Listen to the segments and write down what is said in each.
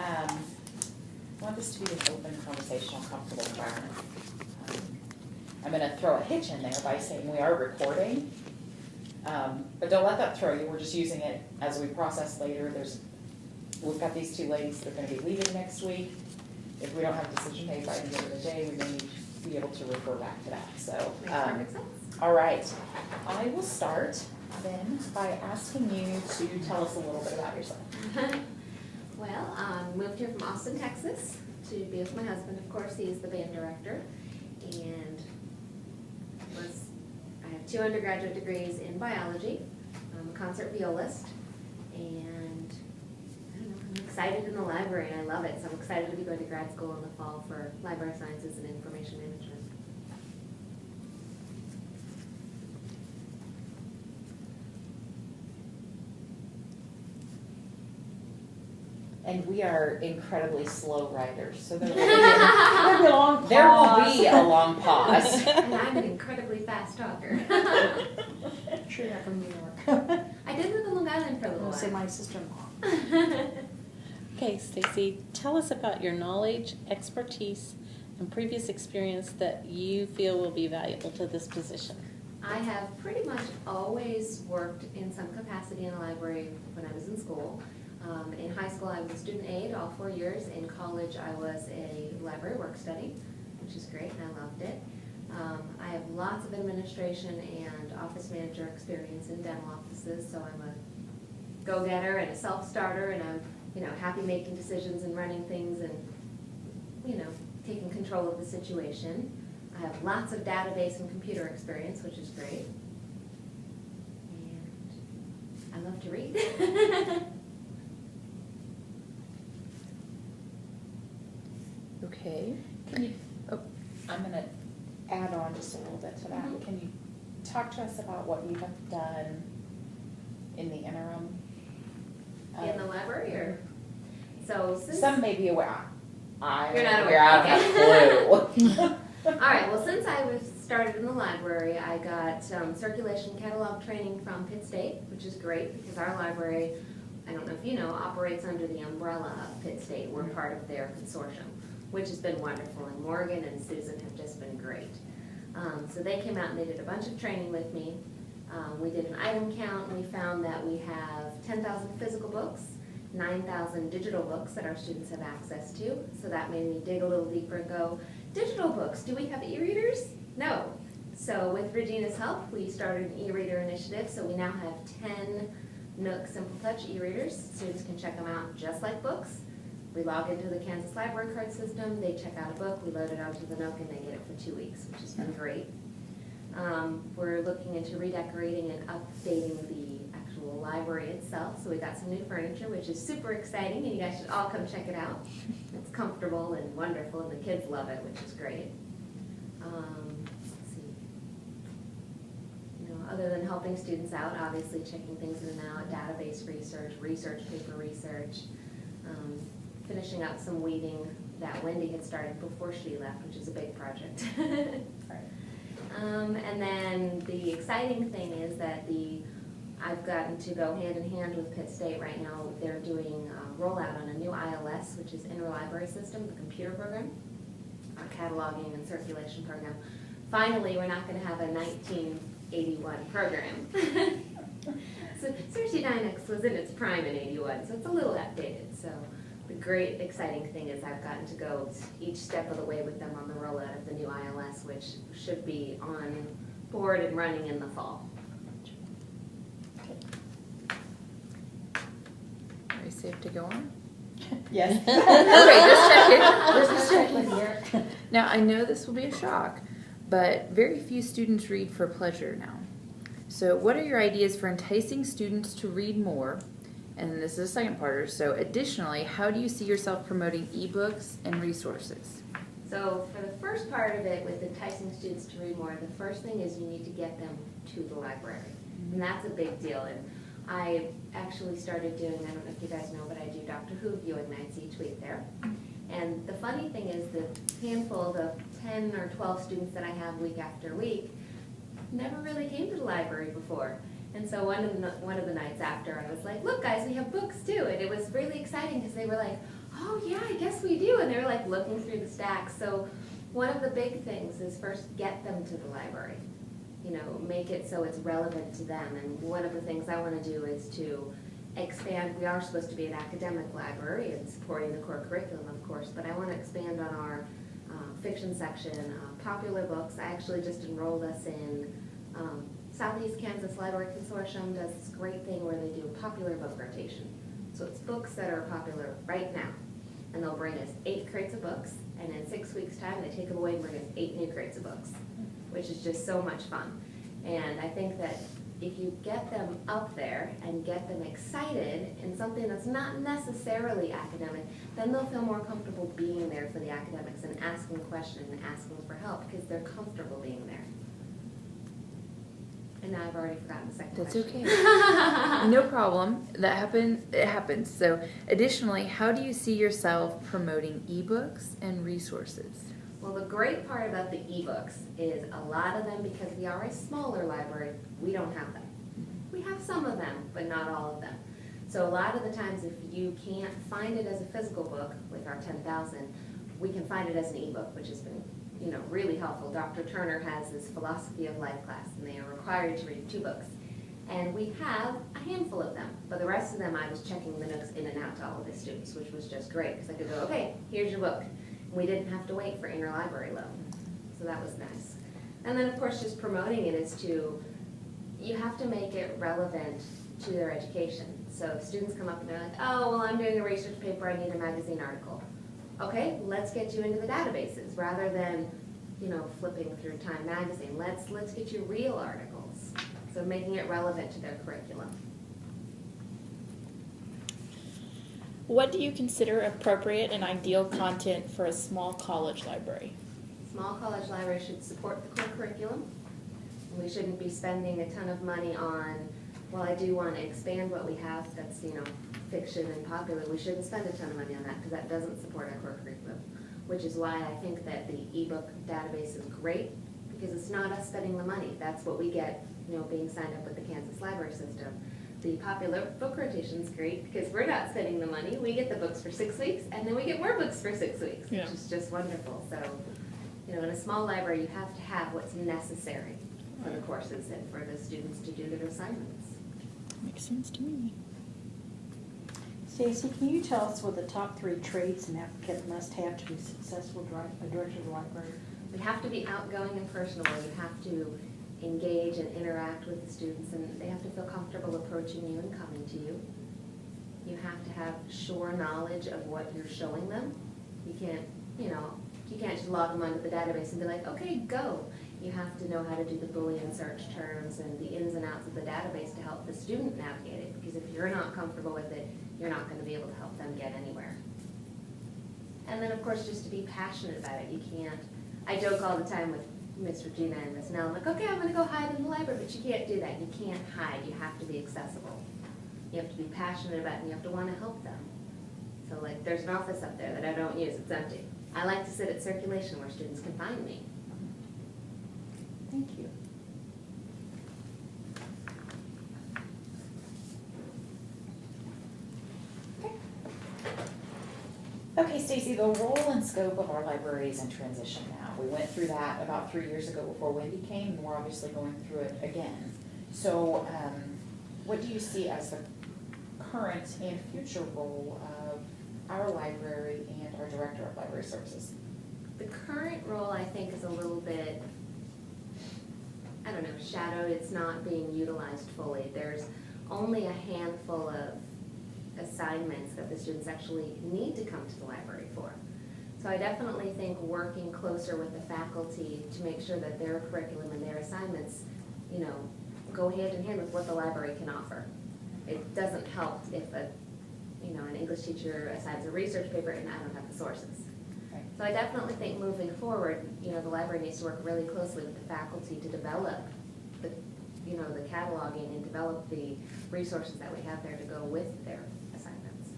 I want this to be an open, conversational, comfortable environment. I'm going to throw a hitch in there by saying we are recording, but don't let that throw you. We're just using it as we process later. We've got these two ladies that are going to be leaving next week. If we don't have a decision made by the end of the day, we may need to be able to refer back to that. So, Makes perfect sense. All right. I will start then by asking you to tell us a little bit about yourself. Well, moved here from Austin, Texas to be with my husband. Of course, he's the band director. And I have 2 undergraduate degrees in biology. I'm a concert violist. And I don't know, I'm excited in the library and I love it. So I'm excited to be going to grad school in the fall for library sciences and information management. And we are incredibly slow writers, so there will be a long pause. And I'm an incredibly fast talker. Sure, you're from New York. I did live in Long Island for a little I'll while. say my sister-in-law. Okay, Stacy, tell us about your knowledge, expertise, and previous experience that you feel will be valuable to this position. I have pretty much always worked in some capacity in a library when I was in school. In high school, I was a student aide all 4 years. In college, I was a library work study, which is great, and I loved it. I have lots of administration and office manager experience in dental offices, so I'm a go-getter and a self-starter, and I'm, happy making decisions and running things and, taking control of the situation. I have lots of database and computer experience, which is great. And I love to read. Okay. I'm going to add on just a little bit to that. Mm-hmm. Can you talk to us about what you have done in the interim? In the library, or so since Some may be aware. You're not We're aware. out of clue. all right. Well, since I was started in the library, I got circulation catalog training from Pitt State, which is great because our library, I don't know if you know, operates under the umbrella of Pitt State. We're part of their consortium, which has been wonderful, and Morgan and Susan have just been great. So they came out and they did a bunch of training with me. We did an item count, and we found that we have 10,000 physical books, 9,000 digital books that our students have access to. So that made me dig a little deeper and go, digital books, do we have e-readers? No. So with Regina's help, we started an e-reader initiative, so we now have 10 Nook Simple Touch e-readers. Students can check them out just like books. We log into the Kansas Library Card System, they check out a book, we load it onto the Nook, and they get it for 2 weeks, which has been great. We're looking into redecorating and updating the actual library itself, so we got some new furniture, which is super exciting, and you guys should all come check it out. It's comfortable and wonderful, and the kids love it, which is great. Let's see. Other than helping students out, obviously checking things in and out, database research paper research, finishing up some weeding that Wendy had started before she left, which is a big project. And then the exciting thing is that I've gotten to go hand in hand with Pitt State right now. They're doing a rollout on a new ILS, which is Interlibrary System, the computer program, our cataloging and circulation program. Finally, we're not going to have a 1981 program. So Cersei Dynex was in its prime in 81, so it's a little outdated. So the great exciting thing is I've gotten to go each step of the way with them on the rollout of the new ILS, which should be on board and running in the fall. Are we safe to go on? Yes. Okay, just checking. Here. Now, I know this will be a shock, but very few students read for pleasure now. So what are your ideas for enticing students to read more? And this is a second parter. So additionally, how do you see yourself promoting ebooks and resources? So for the first part of it, with enticing students to read more, the first thing is you need to get them to the library. And that's a big deal. And I actually started doing, I don't know if you guys know, but I do Doctor Who viewing nights each week there. And the funny thing is the handful, the 10 or 12 students that I have week after week, never really came to the library before. And so one of the nights after, I was like, look guys, we have books too. And it was really exciting because they were like, oh yeah, I guess we do. And they're like looking through the stacks. So one of the big things is first get them to the library. You know, make it so it's relevant to them. And one of the things I want to do is to expand. We are supposed to be an academic library and supporting the core curriculum, of course, but I want to expand on our fiction section, popular books. I actually just enrolled us in Southeast Kansas Library Consortium does this great thing where they do a popular book rotation. So it's books that are popular right now. And they'll bring us 8 crates of books, and in 6 weeks' time, they take them away and bring us 8 new crates of books, which is just so much fun. And I think that if you get them up there and get them excited in something that's not necessarily academic, then they'll feel more comfortable being there for the academics and asking questions and asking for help because they're comfortable being there. And now I've already forgotten the second That's question. okay. No problem. That it happens. So additionally, how do you see yourself promoting ebooks and resources? Well, the great part about the ebooks is a lot of them, because we are a smaller library, we don't have them. We have some of them, but not all of them. So a lot of the times if you can't find it as a physical book with our 10,000, we can find it as an ebook, which has been really helpful. Dr. Turner has this philosophy of life class, and they are required to read 2 books. And we have a handful of them, but the rest of them I was checking the notes in and out to all of the students, which was just great, because I could go, okay, here's your book. We didn't have to wait for interlibrary loan, so that was nice. And then, of course, just promoting it is you have to make it relevant to their education. So if students come up and they're like, oh, well, I'm doing a research paper, I need a magazine article. Okay, let's get you into the databases rather than, flipping through Time Magazine. Let's get you real articles. So making it relevant to their curriculum. What do you consider appropriate and ideal content for a small college library? Small college libraries should support the core curriculum. We shouldn't be spending a ton of money on, well, I do want to expand what we have that's, fiction and popular. We shouldn't spend a ton of money on that because that doesn't support our core curriculum, which is why I think that the ebook database is great, because it's not us spending the money. That's what we get, being signed up with the Kansas Library System. The popular book rotation is great because we're not spending the money. We get the books for 6 weeks, and then we get more books for 6 weeks, Yeah. which is just wonderful. So, in a small library, you have to have what's necessary for the courses and for the students to do their assignments. Makes sense to me. Stacy, can you tell us what the top 3 traits an applicant must have to be a successful director of the library? We have to be outgoing and personable. You have to engage and interact with the students, and they have to feel comfortable approaching you and coming to you. You have to have sure knowledge of what you're showing them. You can't, you can't just log them onto the database and be like, okay, go. You have to know how to do the Boolean search terms and the ins and outs of the database to help the student navigate it, because if you're not comfortable with it, you're not going to be able to help them get anywhere. And then, of course, just to be passionate about it. You can't, I joke all the time with Miss Regina and Miss Nell, I'm like, okay, I'm going to go hide in the library, but you can't do that. You can't hide. You have to be accessible. You have to be passionate about it, and you have to want to help them. So, there's an office up there that I don't use. It's empty. I like to sit at circulation where students can find me. Thank you. Okay, Stacy, the role and scope of our library is in transition now. We went through that about 3 years ago before Wendy came, and we're obviously going through it again. So, what do you see as the current and future role of our library and our director of library services? The current role, I think, is a little bit, shadowed. It's not being utilized fully. There's only a handful of assignments that the students actually need to come to the library for. So I definitely think working closer with the faculty to make sure that their curriculum and their assignments, go hand in hand with what the library can offer. It doesn't help if an English teacher assigns a research paper and I don't have the sources. Right. So I definitely think moving forward, the library needs to work really closely with the faculty to develop the cataloging and develop the resources that we have there to go with their assignments.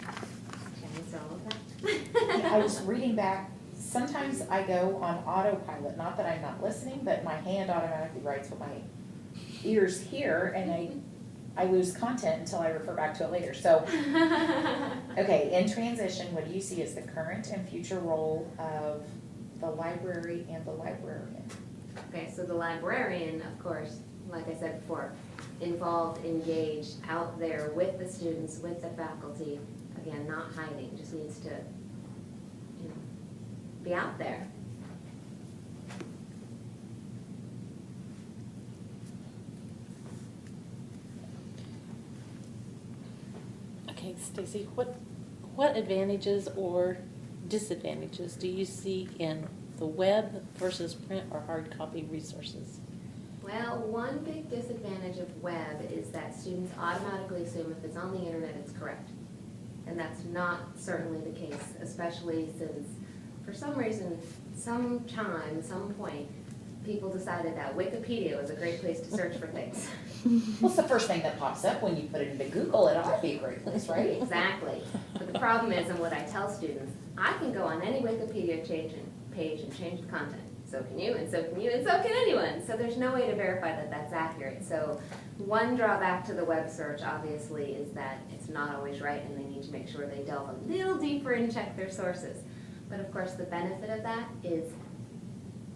Can you answer all of that? I was reading back, sometimes I go on autopilot, not that I'm not listening, but my hand automatically writes what my ears hear, and I lose content until I refer back to it later. So, okay, in transition, what do you see as the current and future role of the library and the librarian? Okay, so the librarian, of course, like I said before, involved, engaged, out there with the students, with the faculty, again, not hiding, just needs to, you know, be out there. Okay, Stacy, what advantages or disadvantages do you see in the web versus print or hard copy resources? Well, one big disadvantage of web is that students automatically assume if it's on the internet, it's correct. And that's not certainly the case, especially since for some reason, some point, people decided that Wikipedia was a great place to search for things. Well, it's the first thing that pops up when you put it into Google. It ought to be a great place, right? Exactly. But the problem is, and what I tell students, I can go on any Wikipedia page and change the content. So can you, and so can you, and so can anyone. So there's no way to verify that that's accurate. So one drawback to the web search, obviously, is that it's not always right, and they need to make sure they delve a little deeper and check their sources. But of course, the benefit of that is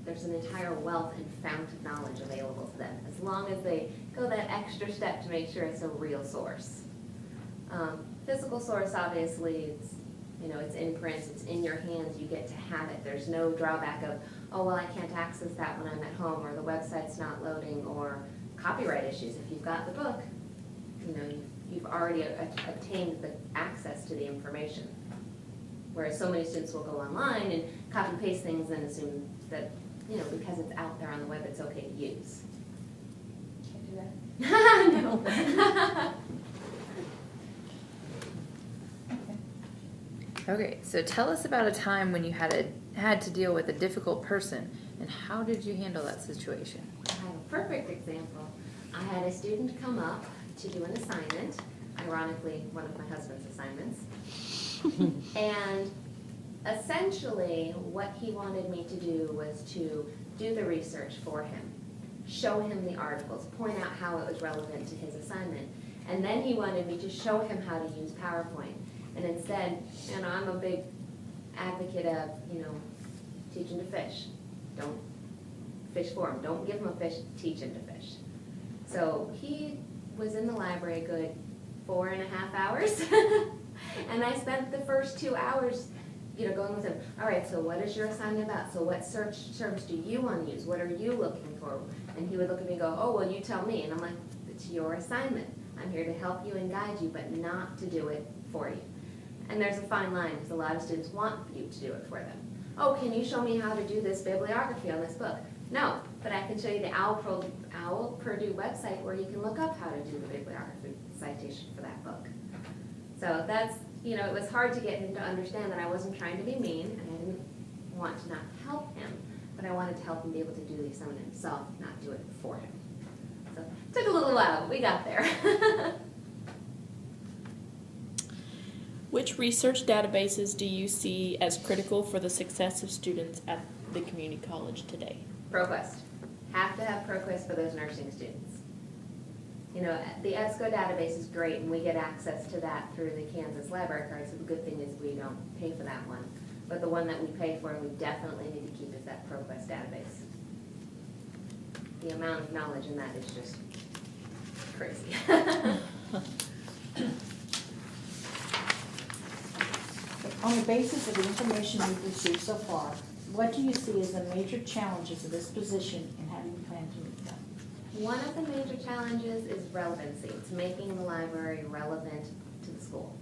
there's an entire wealth and fount of knowledge available to them, as long as they go that extra step to make sure it's a real source. Physical source, obviously, it's, you know, it's in print, it's in your hands, you get to have it. There's no drawback of, oh, well, I can't access that when I'm at home, or the website's not loading, or copyright issues. If you've got the book, you know, you've already obtained the access to the information. Whereas so many students will go online and copy and paste things and assume that, you know, because it's out there on the web, it's okay to use. Can't do that. No. Okay, so tell us about a time when you had to deal with a difficult person, and how did you handle that situation? I have a perfect example. I had a student come up to do an assignment, ironically, one of my husband's assignments. And essentially, what he wanted me to do was to do the research for him, show him the articles, point out how it was relevant to his assignment, and then he wanted me to show him how to use PowerPoint. And instead, you know, I'm a big advocate of, you know, teach him to fish. Don't fish for him. Don't give him a fish, teach him to fish. So he was in the library a good 4.5 hours. And I spent the first 2 hours, you know, going with him. All right, so what is your assignment about? So what search terms do you want to use? What are you looking for? And he would look at me and go, oh, well, you tell me. And I'm like, it's your assignment. I'm here to help you and guide you, but not to do it for you. And there's a fine line, because a lot of students want you to do it for them. Oh, can you show me how to do this bibliography on this book? No, but I can show you the Owl Purdue website where you can look up how to do the bibliography citation for that book. So that's, you know, it was hard to get him to understand that I wasn't trying to be mean, and I didn't want to not help him, but I wanted to help him be able to do the assignment himself, not do it for him. So it took a little while, but we got there. Which research databases do you see as critical for the success of students at the community college today? ProQuest. Have to have ProQuest for those nursing students. You know, the EBSCO database is great, and we get access to that through the Kansas library card, so the good thing is we don't pay for that one. But the one that we pay for and we definitely need to keep is that ProQuest database. The amount of knowledge in that is just crazy. On the basis of the information we've received so far, what do you see as the major challenges of this position, and how do you plan to meet them? One of the major challenges is relevancy. It's making the library relevant to the school.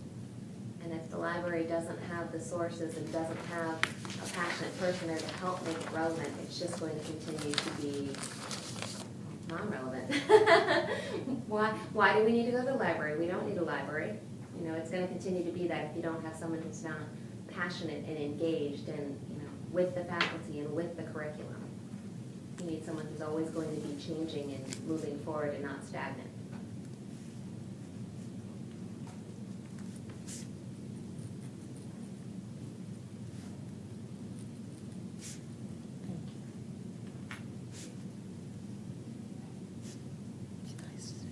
And if the library doesn't have the sources and doesn't have a passionate person there to help make it relevant, it's just going to continue to be non-relevant. Why do we need to go to the library? We don't need a library. You know, it's going to continue to be that if you don't have someone who's not passionate and engaged and, you know, with the faculty and with the curriculum. You need someone who's always going to be changing and moving forward and not stagnant.